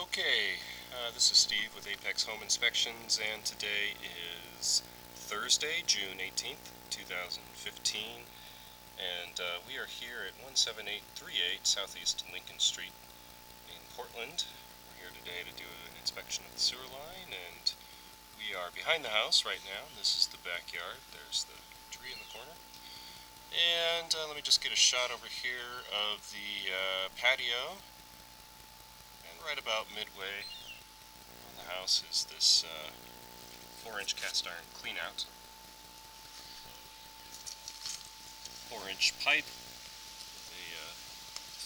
Okay, this is Steve with Apex Home Inspections, and today is Thursday, June 18th, 2015, and we are here at 17838 Southeast Lincoln Street in Portland. We're here today to do an inspection of the sewer line, and we are behind the house right now. This is the backyard. There's the tree in the corner. And let me just get a shot over here of the patio. Right about midway on the house is this 4-inch cast iron cleanout. 4-inch pipe with a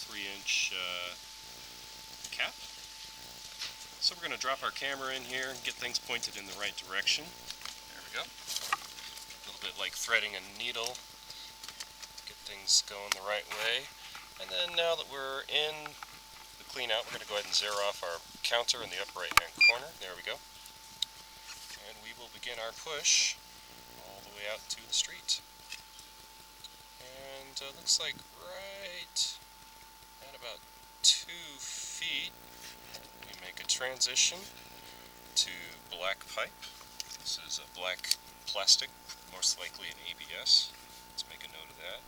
3-inch cap. So we're going to drop our camera in here and get things pointed in the right direction. There we go. A little bit like threading a needle. Get things going the right way. And then now that we're in clean out, we're going to go ahead and zero off our counter in the upper right hand corner. There we go. And we will begin our push all the way out to the street. And looks like right at about 2 feet we make a transition to black pipe. This is a black plastic, most likely an ABS. Let's make a note of that.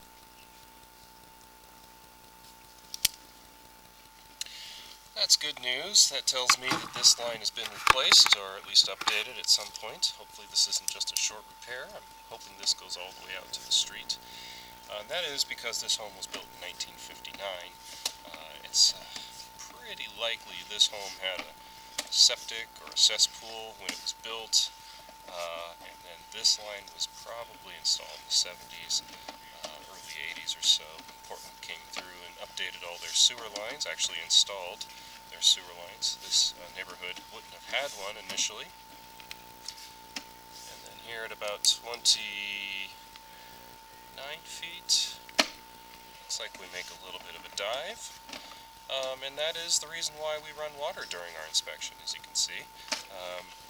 That's good news. That tells me that this line has been replaced, or at least updated at some point. Hopefully this isn't just a short repair. I'm hoping this goes all the way out to the street. That is because this home was built in 1959. It's pretty likely this home had a septic or a cesspool when it was built, and then this line was probably installed in the 70s. Early 80s or so, when Portland came through and updated all their sewer lines, actually installed their sewer lines. This neighborhood wouldn't have had one initially. And then here at about 29 feet, looks like we make a little bit of a dive. And that is the reason why we run water during our inspection, as you can see.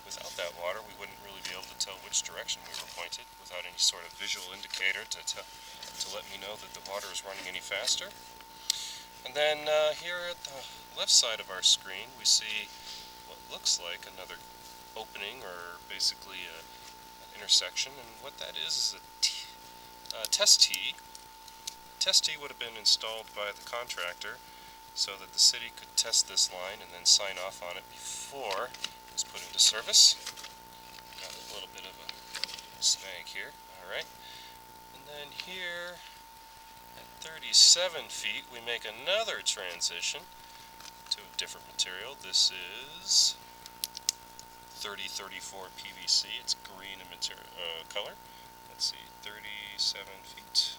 Without that water, we wouldn't really be able to tell which direction we were pointed without any sort of visual indicator to let me know that the water is running any faster. And then here at the left side of our screen, we see what looks like another opening, or basically an intersection. And what that is a test tee. The test tee would have been installed by the contractor so that the city could test this line and then sign off on it before it was put into service. Got a little bit of a snag here. Alright. And then here at 37 feet we make another transition to a different material. This is 3034 PVC. It's green in color. Let's see, 37 feet.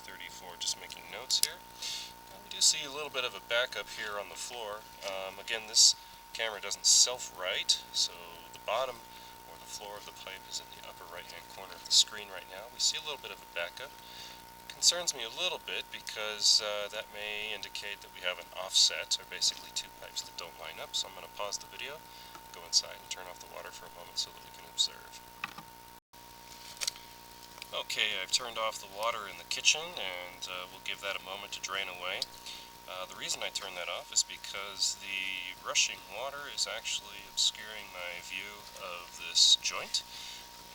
34, just making notes here. We do see a little bit of a backup here on the floor. Again, this camera doesn't self-write, so the bottom or the floor of the pipe is in the upper right-hand corner of the screen right now. We see a little bit of a backup. It concerns me a little bit because that may indicate that we have an offset, or basically two pipes that don't line up. So I'm going to pause the video, go inside and turn off the water for a moment so that we can observe. Okay, I've turned off the water in the kitchen, and we'll give that a moment to drain away. The reason I turned that off is because the rushing water is actually obscuring my view of this joint,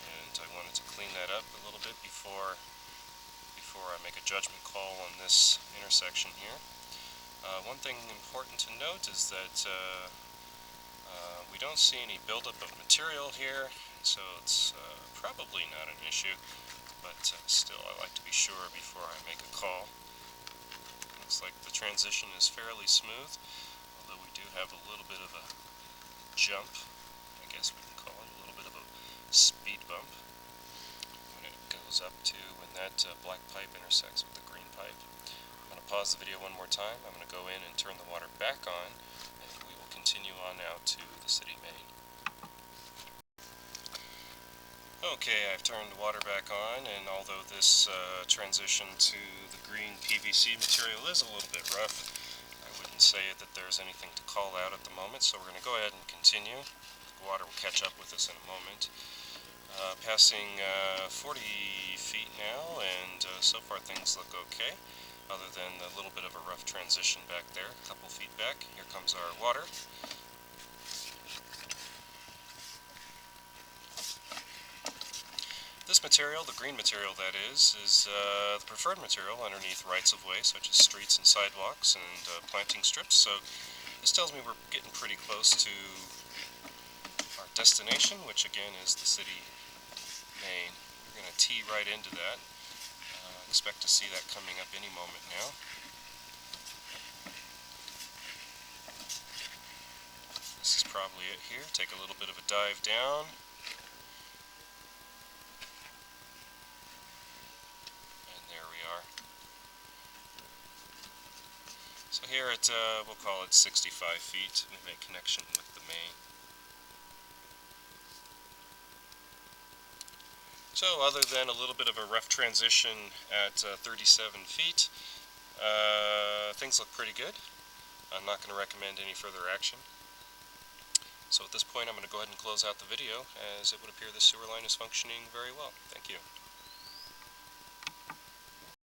and I wanted to clean that up a little bit before I make a judgment call on this intersection here. One thing important to note is that we don't see any buildup of material here, so it's probably not an issue. But still, I like to be sure before I make a call. Looks like the transition is fairly smooth, although we do have a little bit of a jump, I guess we can call it, a little bit of a speed bump when it goes up to when that black pipe intersects with the green pipe. I'm going to pause the video one more time. I'm going to go in and turn the water back on, and we will continue on out to the city main. Okay, I've turned the water back on, and although this transition to the green PVC material is a little bit rough, I wouldn't say that there's anything to call out at the moment, so we're going to go ahead and continue. The water will catch up with us in a moment. Passing 40 feet now, and so far things look okay, other than a little bit of a rough transition. transition back there, a couple feet back. Here comes our water. This material, the green material that is the preferred material underneath rights-of-way, such as streets and sidewalks and planting strips. So this tells me we're getting pretty close to our destination, which again is the city main. We're going to tee right into that. Expect to see that coming up any moment now. This is probably it here. Take a little bit of a dive down. And there we are. So here at, we'll call it 65 feet, we make connection with the main. So other than a little bit of a rough transition at 37 feet, things look pretty good. I'm not going to recommend any further action. So at this point I'm going to go ahead and close out the video, as it would appear the sewer line is functioning very well. Thank you.